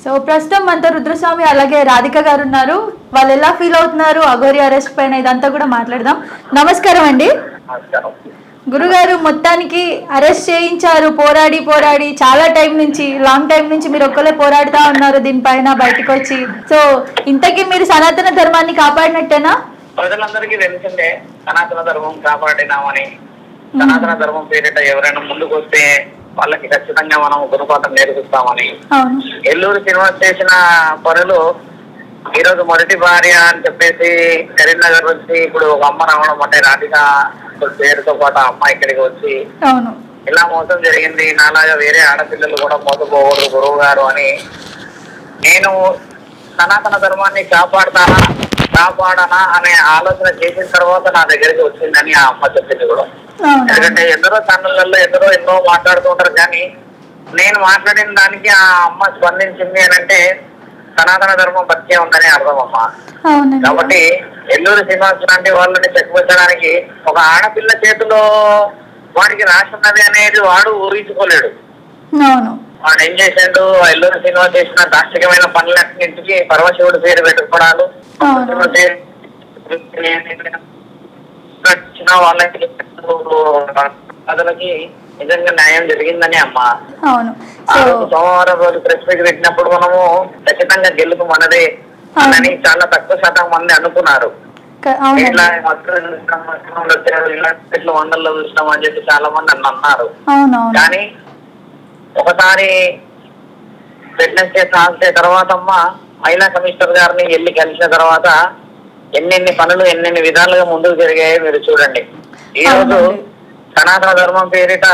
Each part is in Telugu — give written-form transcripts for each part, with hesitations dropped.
సో ప్రస్తుతం మనతో రుద్రస్వామి అలాగే రాధిక గారు ఉన్నారు. వాళ్ళు ఎలా ఫీల్ అవుతున్నారు అఘోరి అరెస్ట్ పైన ఇదంతా కూడా మాట్లాడదాం. నమస్కారం అండి. గురుగారు, మొత్తానికి అరెస్ట్ చేయించారు. పోరాడి పోరాడి చాలా లాంగ్ టైం నుంచి మీరు ఒక్కలే పోరాడుతూ ఉన్నారు దీనిపైన బయటకు వచ్చి. సో ఇంతకీ మీరు సనాతన ధర్మాన్ని కాపాడినట్టేనా? ప్రజలందరికీ తెలిసిందే సనాతన ధర్మం కాపాడినామని. సనాతన ధర్మం పేరిట ఎవరైనా ముందుకు వస్తే వాళ్ళకి ఖచ్చితంగా మనం గుణపాఠం నేర్పిస్తామని. ఎల్లూరు శ్రీనివాస్ చేసిన పనులు ఈరోజు మొదటి భార్య అని చెప్పేసి కరీంనగర్ నుంచి ఇప్పుడు ఒక అమ్మ రావడం అంటే రాధిక పేరుతో పాటు ఆ అమ్మ ఇక్కడికి వచ్చి ఇలా మోసం జరిగింది, నాలాగా వేరే ఆడపిల్లలు కూడా మోసపోకూడదు గురువు గారు అని నేను సనాతన ధర్మాన్ని కాపాడనా అనే ఆలోచన చేసిన తర్వాత నా దగ్గరికి వచ్చిందని ఆ అమ్మ చెప్పింది కూడా. ఎందుకంటే ఎందరో ఛానళ్లలో ఎన్నో మాట్లాడుతూ ఉంటారు, కానీ నేను మాట్లాడిన దానికి ఆ అమ్మ స్పందించింది అని అంటే సనాతన ధర్మం బతికే ఉందని అర్థం అమ్మ. కాబట్టి ఎల్లూరు శ్రీనివాస్ లాంటి వాళ్ళని చెక్కుపెట్టడానికి ఒక ఆడపిల్ల చేతిలో వాడికి రాసి ఉన్నది అనేది వాడు ఊహించుకోలేడు. వాడు ఏం చేశాడు, ఎల్లూరు శ్రీనివాస్ చేసిన దాష్టికమైన పనులన్నింటికి పరమశివుడు పేరు పెట్టుకోవడాలు, వాళ్ళకి ప్రజలకి నిజంగా న్యాయం జరిగిందని అమ్మ. సోమవారం రోజు ప్రెస్ మీట్ పెట్టినప్పుడు మనము ఖచ్చితంగా గెలుపు మనదే అని చాలా తక్కువ శాతం మంది అనుకున్నారు. ఇట్లా ఇట్లా వందల్లో చూసినాం అని చెప్పి చాలా మంది అన్నారు. కానీ ఒకసారి ఫిట్నెస్ చేసిన తర్వాత అమ్మ మహిళా కమిషనర్ గారిని వెళ్ళి కలిసిన తర్వాత ఎన్నెన్ని పనులు ఎన్నెన్ని విధాలుగా ముందుకు జరిగాయో మీరు చూడండి. ఈ రోజు సనాతన ధర్మం పేరిట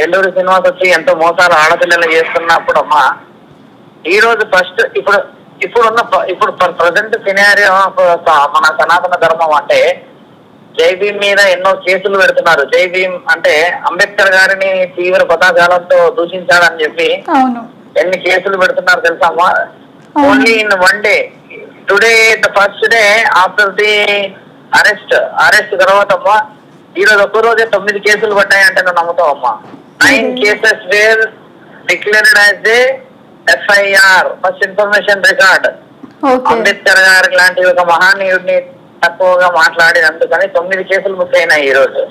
ఎల్లూరు శ్రీనివాస్ వచ్చి ఎంతో మోసాలు ఆడపిల్లలు చేస్తున్నప్పుడు అమ్మా ఈ రోజు ఫస్ట్ ఇప్పుడు ప్రజెంట్ సినారియో మన సనాతన ధర్మం అంటే జై భీమ్ మీద ఎన్నో కేసులు పెడుతున్నారు. జై భీమ్ అంటే అంబేద్కర్ గారిని తీవ్ర పదాజాలంతో దూషించాడని చెప్పి ఎన్ని కేసులు పెడుతున్నారు తెలుసా అమ్మా. Only in one day today the first day after the arrest తర్వాత అమ్మా ఈ రోజు ఒక్క రోజే 9 కేసులు పడ్డాయంటే నువ్వు నమ్ముతావు అమ్మా. 9 cases were declared as a FIR first information record. Ambedkar గారి లాంటి ఒక మహానీయుడిని తక్కువగా మాట్లాడినందుకని 9 కేసులు బుక్ అయినాయి. ఈ రోజు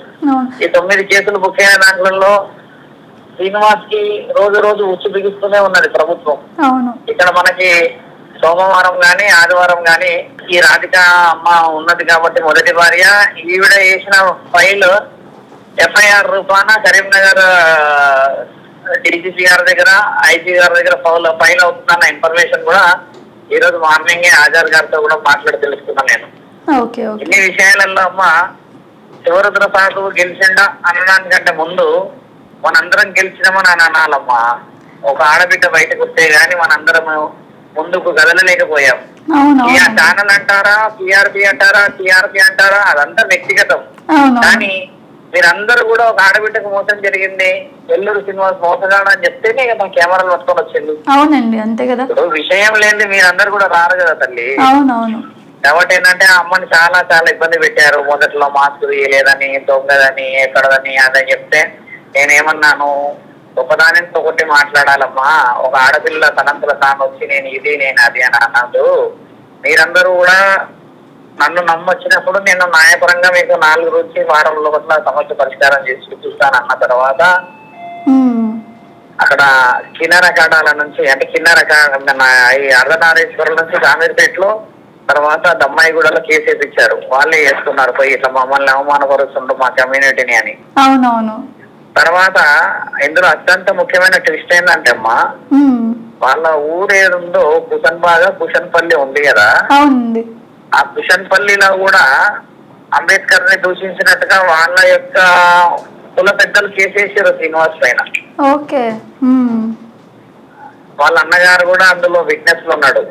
ఈ 9 కేసులు బుక్ అయిన దాంట్లో శ్రీనివాస్ కి రోజు ఉచ్చు బిగిస్తూనే ఉన్నది ప్రభుత్వం. ఇక్కడ మనకి సోమవారం గాని ఆదివారం గాని ఈ రాధిక అమ్మ ఉన్నది కాబట్టి మొదటి భార్య ఈవిడ వేసిన ఫైల్ ఎఫ్ఐఆర్ రూపాన కరీంనగర్ డీజీపీ గారి దగ్గర ఐజీ గారి దగ్గర ఫైల్ అవుతుందన్న ఇన్ఫర్మేషన్ కూడా ఈ రోజు మార్నింగ్ ఆజాద్ గారితో కూడా మాట్లాడి తెలుసుకున్నాను నేను. ఇన్ని విషయాలలో అమ్మ శివరుద్ర సాగు గెలిచిండా అనడానికంటే ముందు మనందరం గెలిచినామని అని అనాలమ్మా. ఒక ఆడబిడ్డ బయటకు వస్తే గాని మనందరం ముందుకు కదలలేకపోయాం. ఛానల్ అంటారా, టీఆర్పీ అంటారా, టీఆర్పీ అంటారా, అదంతా వ్యక్తిగతం. కానీ మీరందరూ కూడా ఒక ఆడబిడ్డకు మోసం జరిగింది, ఎల్లూరు శ్రీనివాస్ మోసగాడు అని చెప్తేనే కదా కెమెరాలు పట్టుకొని వచ్చింది. అవునండి, అంతే కదా. విషయం లేని మీరందరూ కూడా రారు కదా తల్లి. కాబట్టి ఏంటంటే ఆ అమ్మని చాలా ఇబ్బంది పెట్టారు. మొదట్లో మాస్క్ తీయలేదని, దొంగదని, ఎక్కడదని అదని చెప్తే నేనేమన్నాను, ఒకదానితో ఒకటి మాట్లాడాలమ్మా. ఒక ఆడపిల్ల తనంతలో తాను వచ్చి నేను ఇది నేను అది అని అన్నది. మీరందరూ కూడా నన్ను నమ్మొచ్చినప్పుడు నేను న్యాయపరంగా మీకు 4 నుంచి వారంలో సమస్య పరిష్కారం చేసి చూపిస్తాను అన్న తర్వాత అక్కడ కిన్నెర కాటాల నుంచి అంటే అర్ధనారేశ్వరం నుంచి కామీర్పేటలో తర్వాత దమ్మాయిగూడలో కేసు వేయించారు. వాళ్ళే వేసుకున్నారు పోయి ఇట్లా మమ్మల్ని అవమానపరుస్తుండ్రు మా కమ్యూనిటీని అని. తర్వాత ఇందులో అత్యంత ముఖ్యమైన ట్విస్ట్ ఏంటంటే అమ్మా వాళ్ళ ఊరేడుందో కుషన్పల్లి ఉంది కదా, ఆ కుషన్పల్లిలో కూడా అంబేద్కర్ ని దూషించినట్టుగా వాళ్ళ యొక్క కుల పెద్దలు కేసేసారు శ్రీనివాస్ పైన. వాళ్ళ అన్నగారు కూడా అందులో విట్నెస్ లో ఉన్నాడు.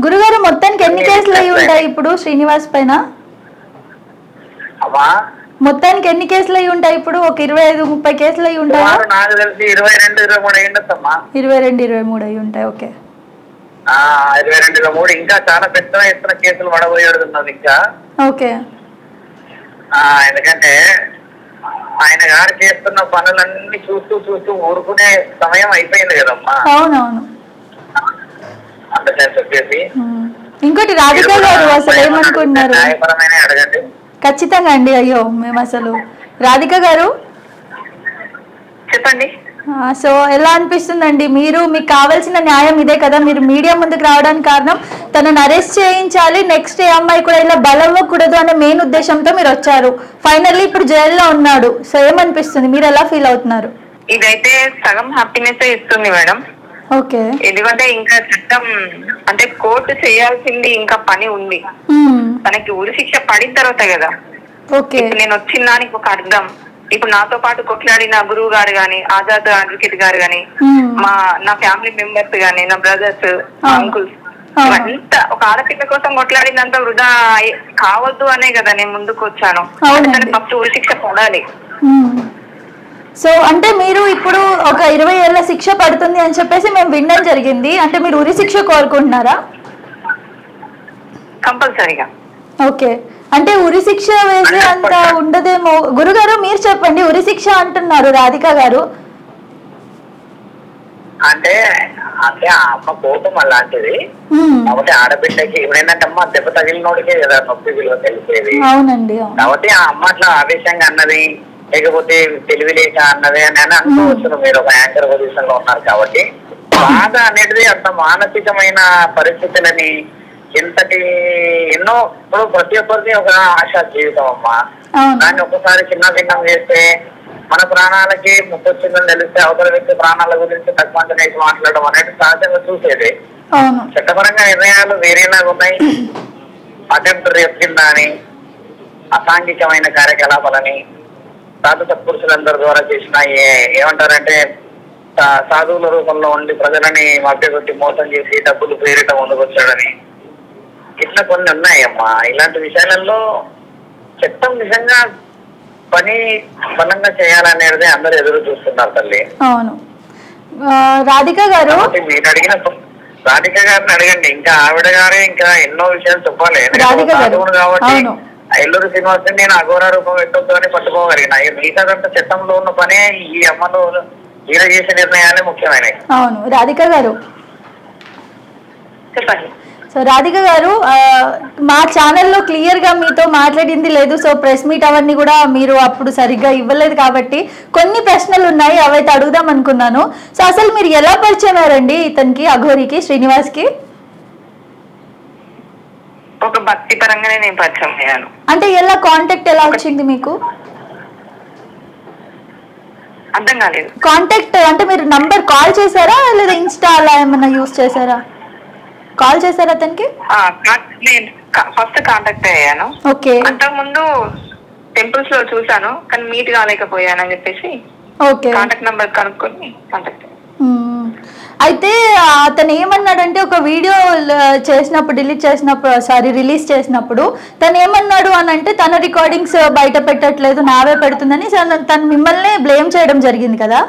గురుగారు, మొత్తానికి ఎన్ని కేసులు అయి ఉంటాయి ఇప్పుడు శ్రీనివాస్ పైన? అమ్మా మొత్తానికి ఎన్ని కేసులు అయి ఉంటాయి ఇప్పుడు? ఒక 25-30 కేసులు అయి ఉంటాయి. నాకు తెలిసి 22-23 అయి ఉండొచ్చమ్మా. 22-23 అయి ఉంటాయి. 22-23 ఇంకా చాలా పెద్ద ఎత్తున కేసులు పడబోయేది ఇంకా. ఎందుకంటే ఆయన గారు చేస్తున్న పనులన్నీ చూస్తూ ఊరుకునే సమయం అయిపోయింది కదమ్మా. కాన్ఫిడెన్స్ వచ్చేసి. ఇంకోటి రాధిక గారు అసలు ఏమనుకుంటున్నారు? న్యాయపరమైన అడగండి. ఖచ్చితంగా అండి. అయ్యో మేము అసలు రాధిక గారు చెప్పండి. సో ఎలా అనిపిస్తుందండి? మీకు కావాల్సిన న్యాయం ఇదే కదా, మీరు మీడియా ముందుకు రావడానికి కారణం తనను అరెస్ట్ చేయించాలి, నెక్స్ట్ ఏ అమ్మాయి కూడా ఇలా బలవ్వకూడదు అనే మెయిన్ ఉద్దేశంతో మీరు వచ్చారు. ఫైనల్లీ ఇప్పుడు జైల్లో ఉన్నాడు. సో ఏమనిపిస్తుంది, మీరు ఎలా ఫీల్ అవుతున్నారు? ఇదైతే సగం హ్యాపీనెస్ ఇస్తుంది మేడం. ఓకే, ఎందుకంటే ఇంకా చట్టం అంటే కోర్టు చేయాల్సింది ఇంకా పని ఉంది. తనకి ఉరి శిక్ష పడిన తర్వాత కదా. ఓకే, నేను వచ్చిన దానికి ఒక అర్థం. ఇప్పుడు నాతో పాటు కొట్లాడిన గురువు గారు గాని, ఆజాద్ అడ్వకేట్ గారు గాని, నా ఫ్యామిలీ మెంబర్స్ గాని, నా బ్రదర్స్, అంకుల్స్, అంత ఒక ఆడపిల్ల కోసం కొట్లాడినంత వృధా కావద్దు అనే కదా నేను ముందుకు వచ్చాను. ఫస్ట్ ఉరి శిక్ష పడాలి. సో అంటే మీరు ఇప్పుడు ఒక 20 ఏళ్ల శిక్ష పడుతుంది అని చెప్పేసి మేము వినడం జరిగింది. అంటే మీరు ఉరి శిక్ష కోరుకుంటున్నారా? కంపల్సరీగా. ఓకే, అంటే ఉరి శిక్ష వేసే అంత ఉండదేమో. గురుగారు మీరు చెప్పండి, ఉరి శిక్ష అంటున్నారు రాధిక గారు. అంటే అంటే ఆ అమ్మ కోపం అలాంటిది. కాబట్టి ఆడబిడ్డకి ఎవరైందంటే అమ్మ దెబ్బ తగిలినోడికే కదా నొప్పి విలువ తెలిసేది. అవునండి. కాబట్టి ఆ అమ్మ అట్లా ఆవేశంగా అన్నది, లేకపోతే తెలివి లేక అన్నది అని అనుకోవచ్చు. మీరు ఒక యాంకర్ పొజిషన్ లో ఉన్నారు కాబట్టి బాధ అనేది అంత మానసికమైన పరిస్థితులని ఎన్నో ఇప్పుడు ప్రతి ఒక్కరికి ఒక ఆశా జీవితం అమ్మా. దాన్ని ఒక్కసారి చిన్న భిన్నం చేస్తే మన ప్రాణాలకి ముప్పొచ్చిందని తెలిస్తే అవతల వ్యక్తి ప్రాణాల గురించి తక్కువ వేసి మాట్లాడడం అనేది సహజంగా చూసేది. చట్టపరంగా నిర్ణయాలు వేరేలాగా ఉన్నాయి. అటెంప్ట్ రేప్ కింద అని, అసాంఘికమైన కార్యకలాపాలని, సాధు సత్పురుషులందరి ద్వారా చేసిన ఏమంటారంటే సాధువుల రూపంలో ఉండి ప్రజలని మభ్యపెట్టి మోసం చేసి డబ్బులు పేరిట ముందుకొచ్చాడని, ఇట్లా కొన్ని ఉన్నాయమ్మా. ఇలాంటి విషయాలలో చట్టం నిజంగా పని బలంగా చేయాలనేది అందరూ ఎదురు చూస్తున్నారు తల్లి. అవును. రాధిక గారు మీరు అడిగిన రాధిక గారిని అడగండి. ఇంకా ఆవిడ గారే ఇంకా ఎన్నో విషయాలు చెప్పాలి. కాబట్టి ఎల్లూరు శ్రీనివాస్ నేను అఘోర రూపం పెట్టొద్దు అని పట్టుకోగలిగిన. మిగతాదంతా చట్టంలో ఉన్న పనే ఈ అమ్మలో ఈయన చేసే నిర్ణయాలే ముఖ్యమైనవి. అవును. రాధిక గారు చెప్పండి. సో రాధిక గారు, మా ఛానల్లో క్లియర్గా మీతో మాట్లాడింది లేదు. సో ప్రెస్ మీట్ అవన్నీ కూడా మీరు అప్పుడు సరిగ్గా ఇవ్వలేదు కాబట్టి కొన్ని ప్రశ్నలు ఉన్నాయి, అవైతే అడుగుదాం అనుకున్నాను. సో అసలు మీరు ఎలా పరిచయం అయ్యారండి ఇతనికి, అఘోరికి, శ్రీనివాస్కి? ఒక భక్తి పరంగానే నేను పరిచయం అయ్యాను. అంటే ఎలా కాంటాక్ట్ ఎలా వచ్చింది మీకు? అర్థం కాలేదు. కాంటాక్ట్ అంటే మీరు నంబర్ కాల్ చేశారా లేదా ఇన్స్టా అలా ఏమైనా యూజ్ చేశారా? కాల్ చేశారా అతనికి? ఫస్ట్ కాంటాక్ట్ అయ్యాను. ఓకే. అంతకు ముందు టెంపుల్స్ లో చూసాను కానీ మీట్ కాలేకపోయాను అని చెప్పేసి కాంటాక్ట్ నంబర్ కనుక్కొని కాంటాక్ట్. అయితే అతను ఏమన్నాడంటే ఒక వీడియో చేసినప్పుడు రిలీజ్ చేసినప్పుడు తను ఏమన్నాడు అని అంటే తన రికార్డింగ్స్ బయట పెట్టట్లేదు, నావే పెడుతుందని తను మిమ్మల్ని బ్లేమ్ చేయడం జరిగింది కదా.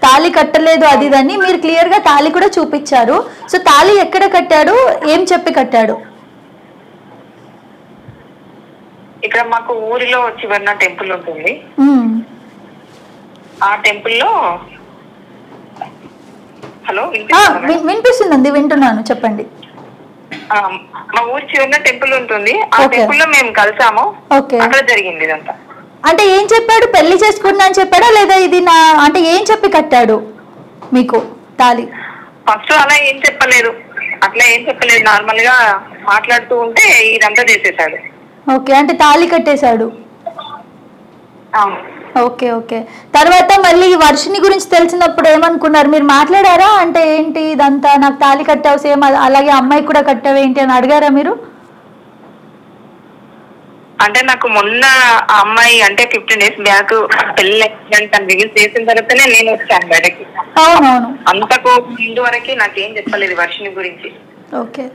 తాళి కట్టలేదు అది ఇదని. మీరు క్లియర్ గా తాళి కూడా చూపించారు. సో తాళి ఎక్కడ కట్టాడు, ఏం చెప్పి కట్టాడు? ఇక్కడ మాకు ఊరిలో చివరిన టెంపుల్ ఉంటుంది. ఆ టెంపుల్లో హలో వినిపిస్తుందండి, వింటున్నాను, చెప్పండి. మా ఊరి చివరిన టెంపుల్ ఉంటుంది. ఆ టెంపుల్ లో మేము కలిసాము. అక్కడ జరిగింది ఇదంతా. అంటే ఏం చెప్పాడు? పెళ్లి చేసుకున్నా అని చెప్పాడా లేదా ఇది నా అంటే ఏం చెప్పి కట్టాడు మీకు తాళి? ఫస్ట్ అలా ఏం చెప్పలేదు, అట్లా ఏం చెప్పలేదు. నార్మల్ గా మాట్లాడుతూ ఉంటే ఇదంతా చేసేసాడు. ఓకే, అంటే తాళి కట్టేశాడు. Okay okay. తర్వాత మళ్ళీ వర్షిని గురించి తెలిసినప్పుడు ఏమనుకున్నారు? మీరు మాట్లాడారా? అంటే ఏంటి ఇదంతా, నాకు తాళి కట్టావు సేమ్ అలాగే అమ్మాయి కూడా కట్టావేంటి అని అడిగారా మీరు? అంటే నాకు మొన్న ఆ అమ్మాయి అంటే 15 days బ్యాక్ పెళ్లి రిలీజ్ చేసిన తర్వాతనే నేను వచ్చాను బయటకి. అవునవును. అంతకు ముందు వరకు నాకేం చెప్పలేదు వర్షిని గురించి. ఓకే.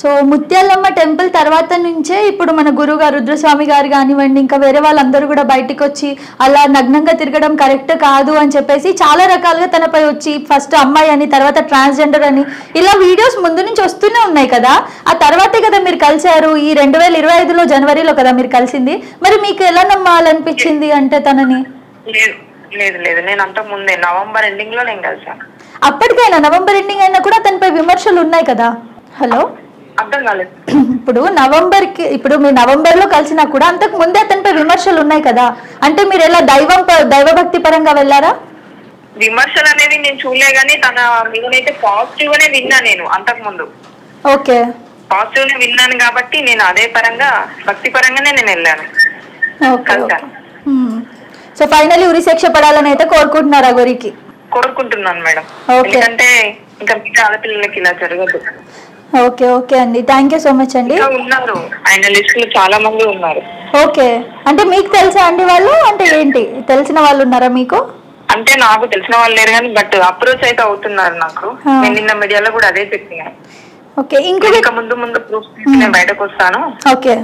సో ముత్యాలమ్మ టెంపుల్ తర్వాత నుంచే ఇప్పుడు మన గురుగారు రుద్రస్వామి గారు కానివ్వండి, ఇంకా వేరే వాళ్ళందరూ కూడా బయటకు వచ్చి అలా నగ్నంగా తిరగడం కరెక్ట్ కాదు అని చెప్పేసి చాలా రకాలుగా తనపై వచ్చి ఫస్ట్ అమ్మాయి అని, తర్వాత ట్రాన్స్జెండర్ అని ఇలా వీడియోస్ ముందు నుంచి వస్తూనే ఉన్నాయి కదా. ఆ తర్వాతే కదా మీరు కలిశారు. ఈ 2025లో జనవరిలో కదా మీరు కలిసింది. మరి మీకు ఎలా నమ్మాలనిపించింది అంటే తనని? లేదు లేదు లేదు, నేను అంత ముందే నవంబర్ ఎండింగ్ లో నేను కలిసాను. అప్పటికైనా నవంబర్ ఎండింగ్ అయినా కూడా అతనిపై విమర్శలు ఉన్నాయి కదా. హలో, అర్థం కాలేదు. ఇప్పుడు మీరు నవంబర్ లో కలిసినా కూడా అంతకు ముందే అతనిపై విమర్శలు ఉన్నాయి కదా, అంటే మీరు ఎలా దైవభక్తి పరంగా వెళ్ళారా? విమర్శలు అనేది నేను చూడలే గానీ తన మీదనైతే పాజిటివ్ గానే విన్నా నేను అంతకు ముందు. ఓకే, పాజిటివ్ నే విన్నాను కాబట్టి నేను అదే పరంగా భక్తి పరంగానే నేను వెళ్ళాను. సో ఫైనల్లీ ఉరి శిక్ష పడాలని అయితే కోరుకుంటున్నారు అఘోరికి? కోరుకుంటున్నాను మేడం, ఎందుకంటే ఇంకా మిగతా ఆడపిల్లలకి ఇలా జరగదు. ఓకే ఓకే అండి, థ్యాంక్ యూ సో మచ్ అండి. ఉన్నారు ఆయన లిస్ట్ లో చాలా మంది ఉన్నారు. ఓకే, అంటే మీకు తెలుసా అండి వాళ్ళు, అంటే ఏంటి తెలిసిన వాళ్ళు ఉన్నారా మీకు? అంటే నాకు తెలిసిన వాళ్ళు లేరు కానీ బట్ అప్రోచ్ అయితే అవుతున్నారు నాకు. నేను నిన్న మీడియాలో కూడా అదే చెప్పినాను. ఓకే, ఇంకా ముందు ప్రూఫ్ నేను బయటకు వస్తాను. ఓకే,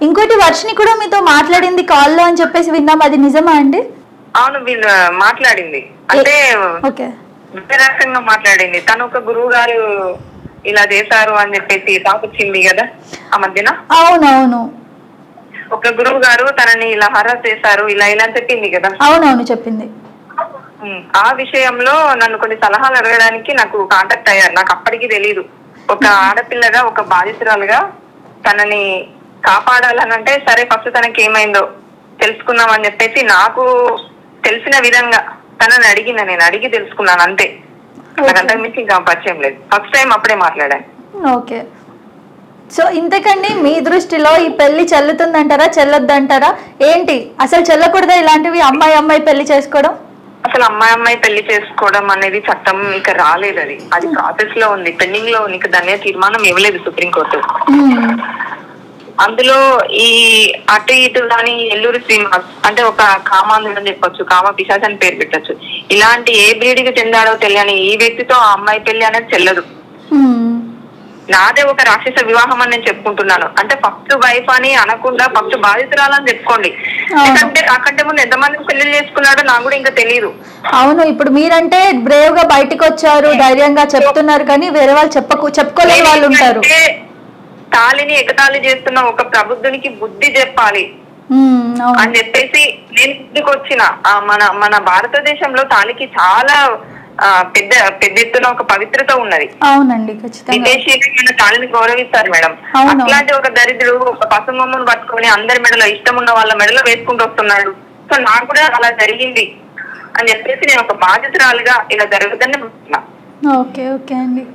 ఇంకోటి వర్షిని కూడా మీతో మాట్లాడింది కాల్లో అని చెప్పేసి విన్నాం, అది నిజమా అండి? అవును, వీళ్ళు మాట్లాడింది అంటే వేరే రకంగా మాట్లాడింది. తను ఒక గురువు గారు ఇలా చేశారు అని చెప్పేసి టాక్ వచ్చింది కదా ఆ మధ్యన. అవునవును, ఒక గురువు గారు తనని ఇలా హరాస్ చేశారు ఇలా అని చెప్పింది కదా. అవునవును చెప్పింది. ఆ విషయంలో నన్ను కొన్ని సలహాలు అడగడానికి నాకు కాంటాక్ట్ అయ్యారు. నాకు అప్పటికి తెలీదు. ఒక ఆడపిల్లగా ఒక బాధితురాలుగా తనని కాపాడాలనంటే సరే ఫస్ట్ తనకి ఏమైందో తెలుసుకుందాం అని చెప్పేసి నాకు తెలిసిన విధంగా తనని అడిగిన, నేను అడిగి తెలుసుకున్నాను అంతే. నాకు అంతకు మించి ఇంకా పరిచయం లేదు. ఫస్ట్ టైం అప్పుడే మాట్లాడాను. ఓకే, సో ఇంతకండి మీ దృష్టిలో ఈ పెళ్లి చెల్లుతుందంటారా చెల్లొద్దంటారా ఏంటి? అసలు చెల్లకూడదా ఇలాంటివి, అమ్మాయి పెళ్లి చేసుకోవడం? అసలు అమ్మాయి పెళ్లి చేసుకోవడం అనేది చట్టం ఇంకా రాలేదు. అది ప్రాసెస్ లో ఉంది, పెండింగ్ లో ఉంది. ఇంకా దాని మీద తీర్మానం ఇవ్వలేదు సుప్రీంకోర్టు. అందులో ఈ అటు ఇటు కానీ ఎల్లూరి శ్రీనివాస్ అంటే ఒక కామాంధుడు అని చెప్పొచ్చు, కామ పిశాచ్ అని పేరు పెట్టచ్చు. ఇలాంటి ఏ బ్రీడ్కి చెందాడో తెలియని ఈ వ్యక్తితో ఆ అమ్మాయి పెళ్లి అనేది చెల్లదు. నాదే ఒక రాక్షస వివాహం అని నేను చెప్పుకుంటున్నాను. అంటే ఫస్ట్ వైఫ్ అని అనకుండా ఫస్ట్ బాధితురాలని చెప్పుకోండి. ఎందుకంటే నాకంటే ముందు ఎంతమంది పెళ్లి చేసుకున్నాడో నాకు కూడా ఇంకా తెలియదు. అవును, ఇప్పుడు మీరంటే బ్రేవ్ గా బయటకు వచ్చారు, ధైర్యంగా చెప్తున్నారు, కానీ వేరే వాళ్ళు చెప్పుకోలేని వాళ్ళు ఉంటారు. తాళిని ఎగతాళి చేస్తున్న ఒక ప్రబుద్ధునికి బుద్ధి చెప్పాలి అని చెప్పేసి నేను బుద్ధికి వచ్చిన. మన భారతదేశంలో తాళికి చాలా పెద్ద ఎత్తున ఒక పవిత్రత ఉన్నది. అవునండి, విదేశీయులు తాళిని గౌరవిస్తారు మేడం. అట్లాంటి ఒక దరిద్రుడు ఒక పసుమమ్మను పట్టుకొని అందరి మెడలో ఇష్టం ఉన్న వాళ్ళ మెడలో వేసుకుంటూ వస్తున్నాడు. సో నాకు కూడా అలా జరిగింది అని చెప్పేసి నేను ఒక బాధితురాలుగా ఇలా జరుగుతుందని అనుకుంటున్నా. ఓకే ఓకే అండి,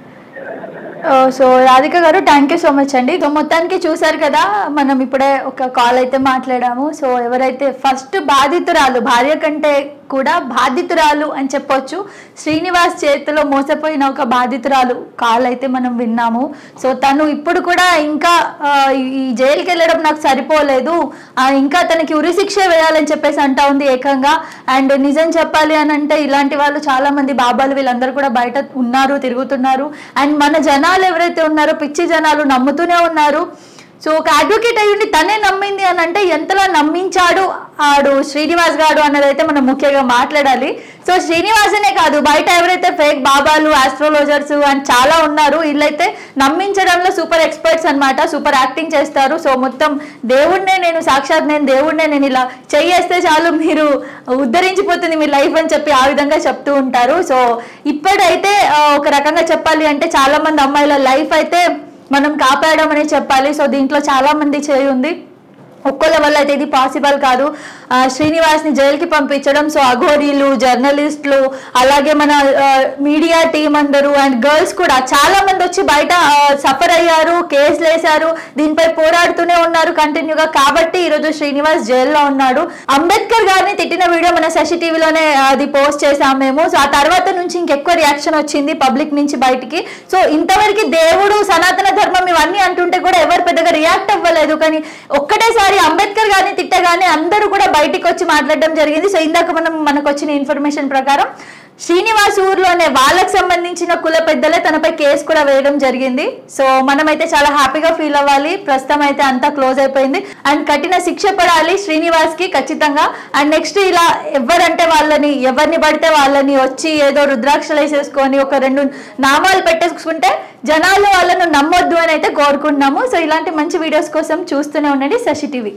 సో రాధిక గారు థ్యాంక్ యూ సో మచ్ అండి. మొత్తానికి చూసారు కదా, మనం ఇప్పుడే ఒక కాల్ అయితే మాట్లాడాము. సో ఎవరైతే ఫస్ట్ బాధితురాలు, భార్య కంటే కూడా బాధితురాలు అని చెప్పొచ్చు, శ్రీనివాస్ చేతిలో మోసపోయిన ఒక బాధితురాలు కాల్ అయితే మనం విన్నాము. సో తను ఇప్పుడు కూడా ఇంకా ఈ జైలుకి వెళ్ళడం నాకు సరిపోలేదు, ఇంకా తనకి ఉరిశిక్ష వేయాలని చెప్పేసి అంటా ఉంది ఏకంగా. అండ్ నిజం చెప్పాలి అని అంటే ఇలాంటి వాళ్ళు చాలా మంది బాబాలు వీళ్ళందరూ కూడా బయట ఉన్నారు, తిరుగుతున్నారు. అండ్ మన జనాలు ఎవరైతే ఉన్నారో పిచ్చి జనాలు నమ్ముతూనే ఉన్నారు. సో ఒక అడ్వకేట్ అయ్యుండి తనే నమ్మింది అని అంటే ఎంతలా నమ్మించాడు ఆడు శ్రీనివాస్ గారు అన్నది అయితే మనం ముఖ్యంగా మాట్లాడాలి. సో శ్రీనివాసనే కాదు, బయట ఎవరైతే ఫేక్ బాబాలు, ఆస్ట్రాలజర్స్ అండ్ చాలా ఉన్నారు, వీళ్ళైతే నమ్మించడంలో సూపర్ ఎక్స్పర్ట్స్ అనమాట, సూపర్ యాక్టింగ్ చేస్తారు. సో మొత్తం దేవుడినే సాక్షాత్ నేను దేవుడినే, నేను ఇలా చెయ్యేస్తే చాలు మీరు ఉద్ధరించిపోతుంది మీ లైఫ్ అని చెప్పి ఆ విధంగా చెప్తూ ఉంటారు. సో ఇప్పుడైతే ఒక రకంగా చెప్పాలి అంటే చాలా మంది అమ్మాయిల లైఫ్ అయితే మనం కాపాడమని చెప్పాలి. సో దీంట్లో చాలా మంది చేయి ఉంది, ఒక్కళ్ళ వల్ల అయితే ఇది పాసిబుల్ కాదు. శ్రీనివాస్ని జైలుకి పంపించడం. సో అఘోరీలు, జర్నలిస్టులు, అలాగే మన మీడియా టీం అందరూ అండ్ గర్ల్స్ కూడా చాలా మంది వచ్చి బయట సఫర్ అయ్యారు, కేసులు వేశారు, దీనిపై పోరాడుతూనే ఉన్నారు కంటిన్యూగా. కాబట్టి ఈరోజు శ్రీనివాస్ జైల్లో ఉన్నాడు. అంబేద్కర్ గారిని తిట్టిన వీడియో మన శశి టీవీలోనే అది పోస్ట్ చేసాం మేము. సో ఆ తర్వాత నుంచి ఇంకెక్కువ రియాక్షన్ వచ్చింది పబ్లిక్ నుంచి బయటికి. సో ఇంతవరకు దేవుడు, సనాతన ధర్మం ఇవన్నీ అంటుంటే కూడా ఎవరు పెద్దగా రియాక్ట్ అవ్వలేదు. కానీ ఒక్కటేసారి అంబేద్కర్ గారిని తిట్టగానే అందరూ కూడా బయటికి వచ్చి మాట్లాడడం జరిగింది. సో ఇందాక మనకు వచ్చిన ఇన్ఫర్మేషన్ ప్రకారం శ్రీనివాస్ ఊర్లోనే వాళ్ళకి సంబంధించిన కుల పెద్దలే తనపై కేసు కూడా వేయడం జరిగింది. సో మనమైతే చాలా హ్యాపీగా ఫీల్ అవ్వాలి. ప్రస్తుతం అయితే అంతా క్లోజ్ అయిపోయింది అండ్ కఠిన శిక్ష పడాలి శ్రీనివాస్ కి ఖచ్చితంగా. అండ్ నెక్స్ట్ ఇలా ఎవరిని పడితే వాళ్ళని వచ్చి ఏదో రుద్రాక్షలు వేసేసుకొని ఒక 2 నామాలు పెట్టేసుకుంటే జనాలు వాళ్ళను నమ్మొద్దు అని అయితే కోరుకుంటున్నాము. సో ఇలాంటి మంచి వీడియోస్ కోసం చూస్తూనే ఉండండి శశి టీవీ.